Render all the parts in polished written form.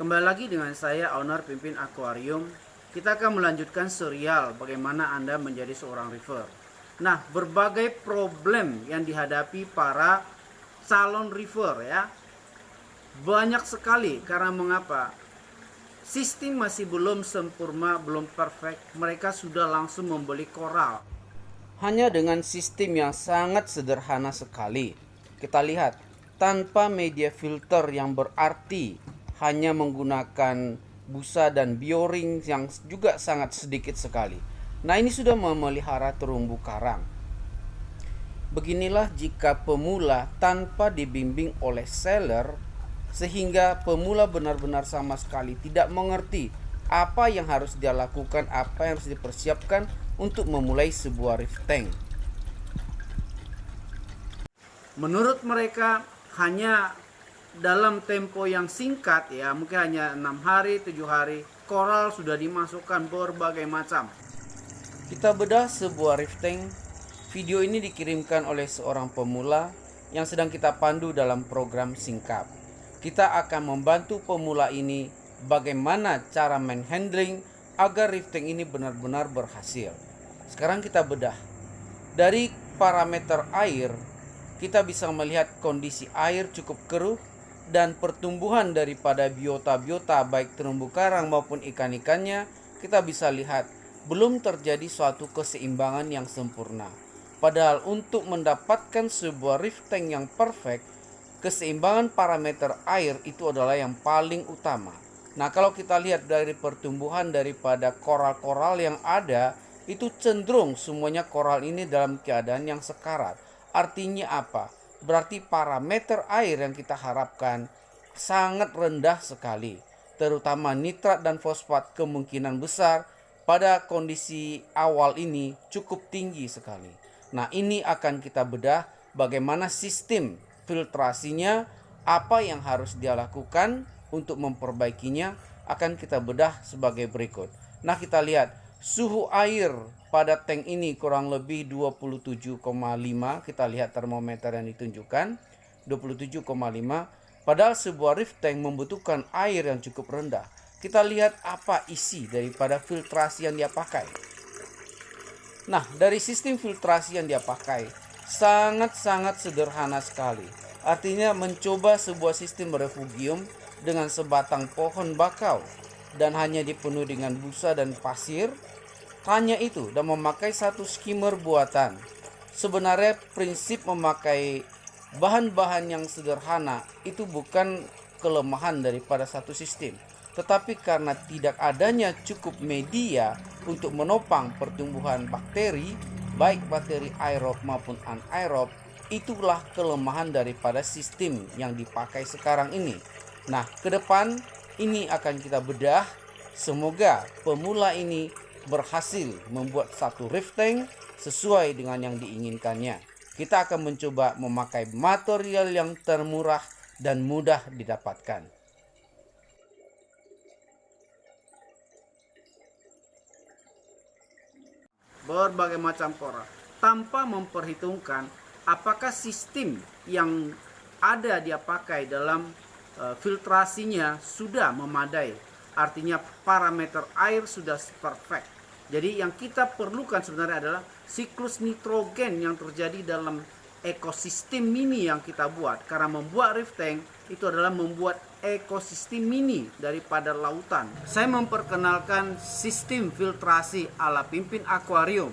Kembali lagi dengan saya, owner Pimpin Aquarium. Kita akan melanjutkan serial bagaimana Anda menjadi seorang reefer. Nah, berbagai problem yang dihadapi para calon reefer ya. Banyak sekali, karena mengapa? Sistem masih belum sempurna, belum perfect. Mereka sudah langsung membeli koral. Hanya dengan sistem yang sangat sederhana sekali. Kita lihat, tanpa media filter yang berarti, hanya menggunakan busa dan bioring yang juga sangat sedikit sekali. Nah, ini sudah memelihara terumbu karang. Beginilah jika pemula tanpa dibimbing oleh seller, sehingga pemula benar-benar sama sekali tidak mengerti apa yang harus dia lakukan, apa yang harus dipersiapkan untuk memulai sebuah reef tank. Menurut mereka hanya dalam tempo yang singkat ya, mungkin hanya 6 hari, 7 hari, koral sudah dimasukkan berbagai macam. Kita bedah sebuah reef tank. Video ini dikirimkan oleh seorang pemula yang sedang kita pandu dalam program singkap. Kita akan membantu pemula ini bagaimana cara handling agar reef tank ini benar-benar berhasil. Sekarang kita bedah. Dari parameter air, kita bisa melihat kondisi air cukup keruh dan pertumbuhan daripada biota-biota baik terumbu karang maupun ikan-ikannya, kita bisa lihat belum terjadi suatu keseimbangan yang sempurna. Padahal untuk mendapatkan sebuah reef tank yang perfect, keseimbangan parameter air itu adalah yang paling utama. Nah, kalau kita lihat dari pertumbuhan daripada koral-koral yang ada, itu cenderung semuanya koral ini dalam keadaan yang sekarat. Artinya apa? Berarti parameter air yang kita harapkan sangat rendah sekali. Terutama nitrat dan fosfat kemungkinan besar pada kondisi awal ini cukup tinggi sekali. Nah, ini akan kita bedah bagaimana sistem filtrasinya, apa yang harus dia lakukan untuk memperbaikinya, akan kita bedah sebagai berikut. Nah, kita lihat suhu air pada tank ini kurang lebih 27,5. Kita lihat termometer yang ditunjukkan 27,5. Padahal sebuah reef tank membutuhkan air yang cukup rendah. Kita lihat apa isi daripada filtrasi yang dia pakai. Nah, dari sistem filtrasi yang dia pakai sangat-sangat sederhana sekali. Artinya mencoba sebuah sistem refugium dengan sebatang pohon bakau dan hanya dipenuhi dengan busa dan pasir. Hanya itu, dan memakai satu skimmer buatan. Sebenarnya prinsip memakai bahan-bahan yang sederhana itu bukan kelemahan daripada satu sistem, tetapi karena tidak adanya cukup media untuk menopang pertumbuhan bakteri, baik bakteri aerob maupun anaerob, itulah kelemahan daripada sistem yang dipakai sekarang ini. Nah, ke depan ini akan kita bedah. Semoga pemula ini berhasil membuat satu reef tank sesuai dengan yang diinginkannya. Kita akan mencoba memakai material yang termurah dan mudah didapatkan. Berbagai macam koral tanpa memperhitungkan apakah sistem yang ada dia pakai dalam filtrasinya sudah memadai. Artinya parameter air sudah perfect. Jadi yang kita perlukan sebenarnya adalah siklus nitrogen yang terjadi dalam ekosistem mini yang kita buat. Karena membuat reef tank itu adalah membuat ekosistem mini daripada lautan. Saya memperkenalkan sistem filtrasi ala Pimpin Aquarium.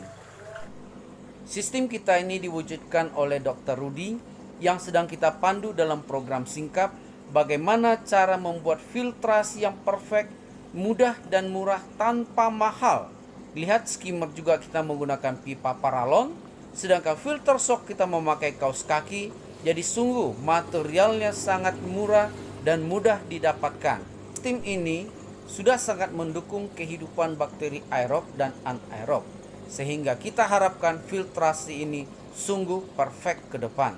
Sistem kita ini diwujudkan oleh Dr. Rudy yang sedang kita pandu dalam program singkap bagaimana cara membuat filtrasi yang perfect, mudah dan murah tanpa mahal. Lihat skimmer juga kita menggunakan pipa paralon, sedangkan filter shock kita memakai kaus kaki. Jadi sungguh materialnya sangat murah dan mudah didapatkan. Sistem ini sudah sangat mendukung kehidupan bakteri aerob dan anaerob, sehingga kita harapkan filtrasi ini sungguh perfect ke depan.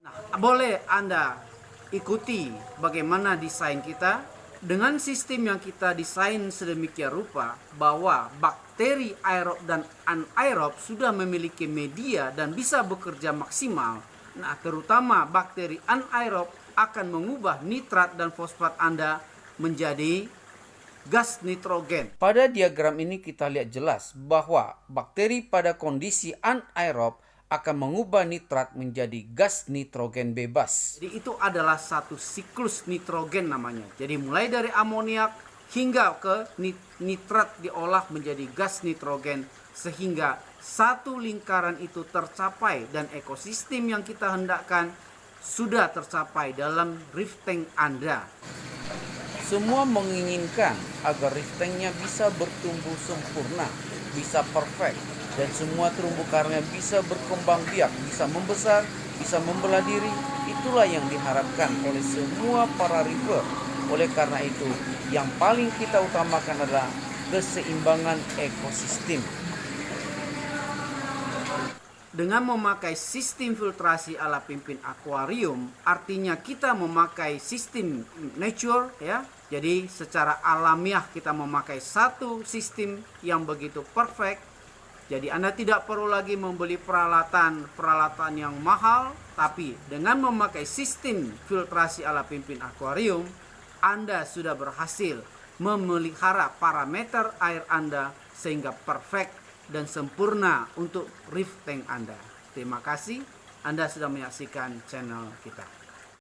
Nah, boleh Anda ikuti bagaimana desain kita dengan sistem yang kita desain sedemikian rupa bahwa bakteri aerob dan anaerob sudah memiliki media dan bisa bekerja maksimal. Nah, terutama bakteri anaerob akan mengubah nitrat dan fosfat Anda menjadi gas nitrogen. Pada diagram ini kita lihat jelas bahwa bakteri pada kondisi anaerob akan mengubah nitrat menjadi gas nitrogen bebas. Jadi itu adalah satu siklus nitrogen namanya. Jadi mulai dari amoniak hingga ke nitrat diolah menjadi gas nitrogen sehingga satu lingkaran itu tercapai dan ekosistem yang kita hendakkan sudah tercapai dalam reef tank Anda. Semua menginginkan agar reef tanknya bisa bertumbuh sempurna, bisa perfect, dan semua terumbu karangnya bisa berkembang biak, bisa membesar, bisa membelah diri. Itulah yang diharapkan oleh semua para reefer. Oleh karena itu, yang paling kita utamakan adalah keseimbangan ekosistem. Dengan memakai sistem filtrasi ala pimpin akuarium, artinya kita memakai sistem nature ya. Jadi secara alamiah kita memakai satu sistem yang begitu perfect. Jadi Anda tidak perlu lagi membeli peralatan yang mahal, tapi dengan memakai sistem filtrasi ala pimpin akuarium, Anda sudah berhasil memelihara parameter air Anda sehingga perfect dan sempurna untuk reef tank Anda. Terima kasih Anda sudah menyaksikan channel kita.